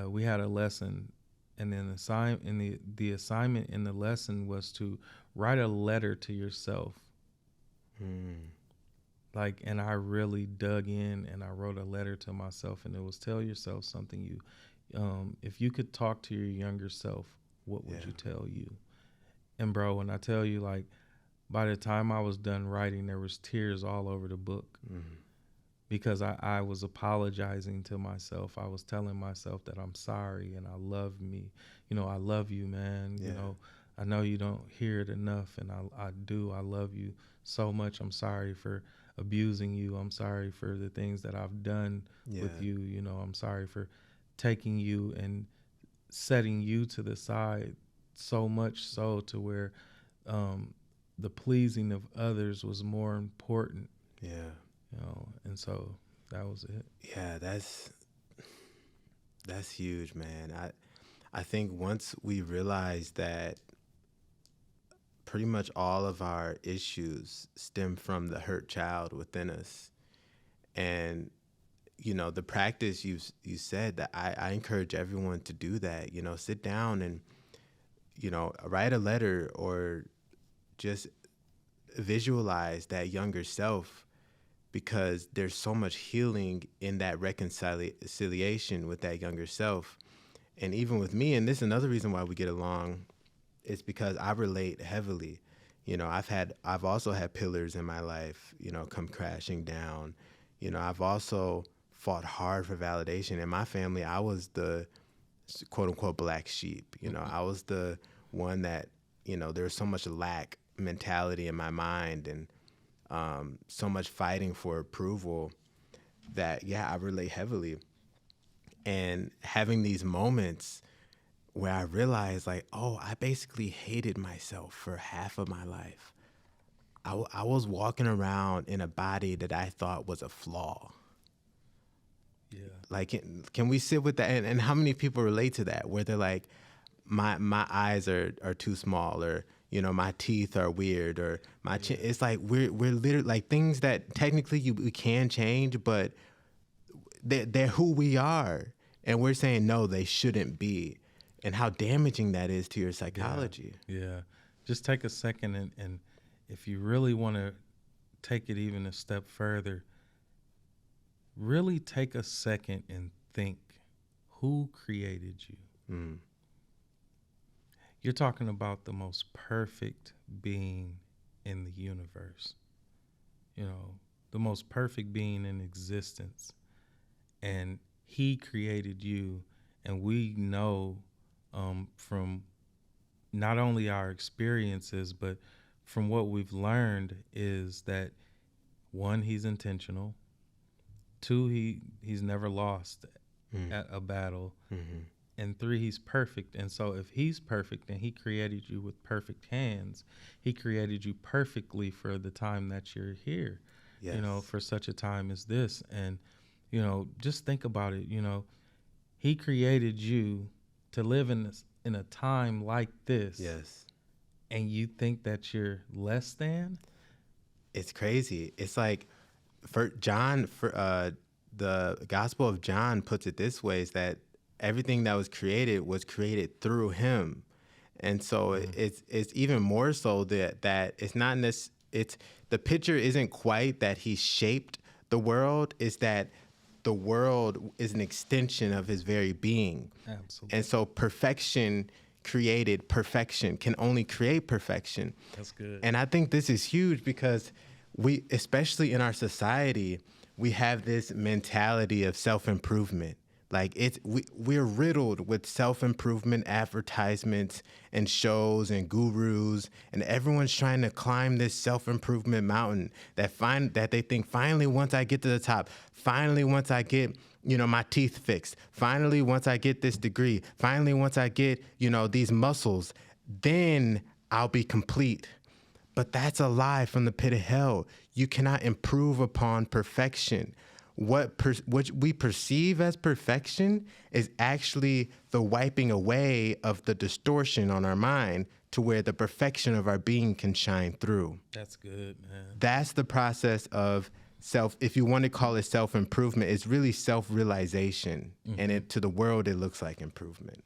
we had a lesson, and then the assignment in the lesson was to write a letter to yourself. Mm. Like, and I really dug in and I wrote a letter to myself, and it was tell yourself something you, if you could talk to your younger self, what would Yeah. you tell you? And bro, when I tell you, like, by the time I was done writing, there was tears all over the book Mm. because I was apologizing to myself. I was telling myself that I'm sorry and I love me. I love you, man. Yeah. I know you don't hear it enough, and I do. I love you so much. I'm sorry for abusing you. I'm sorry for the things that I've done with Yeah. you. I'm sorry for taking you and setting you to the side so much so to where um, the pleasing of others was more important, Yeah. and so that was it. Yeah. That's huge, man. I think once we realize that pretty much all of our issues stem from the hurt child within us, and the practice you said that I encourage everyone to do that. Sit down and write a letter, or just visualize that younger self, because there's so much healing in that reconciliation with that younger self. And even with me, and this is another reason why we get along, is because I relate heavily. I've also had pillars in my life, come crashing down. I've also fought hard for validation. In my family, I was the quote unquote black sheep. I was the one that, there was so much lack mentality in my mind, and so much fighting for approval that, yeah, I relate heavily. And having these moments where I realized, like, oh, I basically hated myself for half of my life. I was walking around in a body that I thought was a flaw. Yeah. Like, can we sit with that? And how many people relate to that, where they're like, my eyes are too small, or my teeth are weird, or my chin. It's like we're literally like things that technically we can change, but they're who we are, and we're saying no, they shouldn't be, and how damaging that is to your psychology. Yeah. Just take a second, and if you really want to take it even a step further, really take a second and think, who created you? Mm. You're talking about the most perfect being in the universe, the most perfect being in existence. And he created you. And we know from not only our experiences, but from what we've learned, is that one, he's intentional. Two, he's never lost at a battle. Mm-hmm. And three, he's perfect. And so if he's perfect and he created you with perfect hands, he created you perfectly for the time that you're here, Yes. for such a time as this. And, just think about it, he created you to live in a time like this. Yes. And you think that you're less than? It's crazy. It's like, the Gospel of John puts it this way, is that everything that was created through him. And so it's even more so that it's not it's the picture isn't quite that he shaped the world, is that the world is an extension of his very being. Absolutely. And so perfection can only create perfection. That's good. And I think this is huge because we, especially in our society, we have this mentality of self-improvement. Like we're riddled with self-improvement advertisements and shows and gurus, and everyone's trying to climb this self-improvement mountain that they think, finally, once I get to the top, finally, once I get, my teeth fixed, finally, once I get this degree, finally, once I get, these muscles, then I'll be complete. But that's a lie from the pit of hell. You cannot improve upon perfection. What we perceive as perfection is actually the wiping away of the distortion on our mind to where the perfection of our being can shine through. That's good, man. That's the process of if you want to call it self-improvement, it's really self-realization. And to the world, it looks like improvement.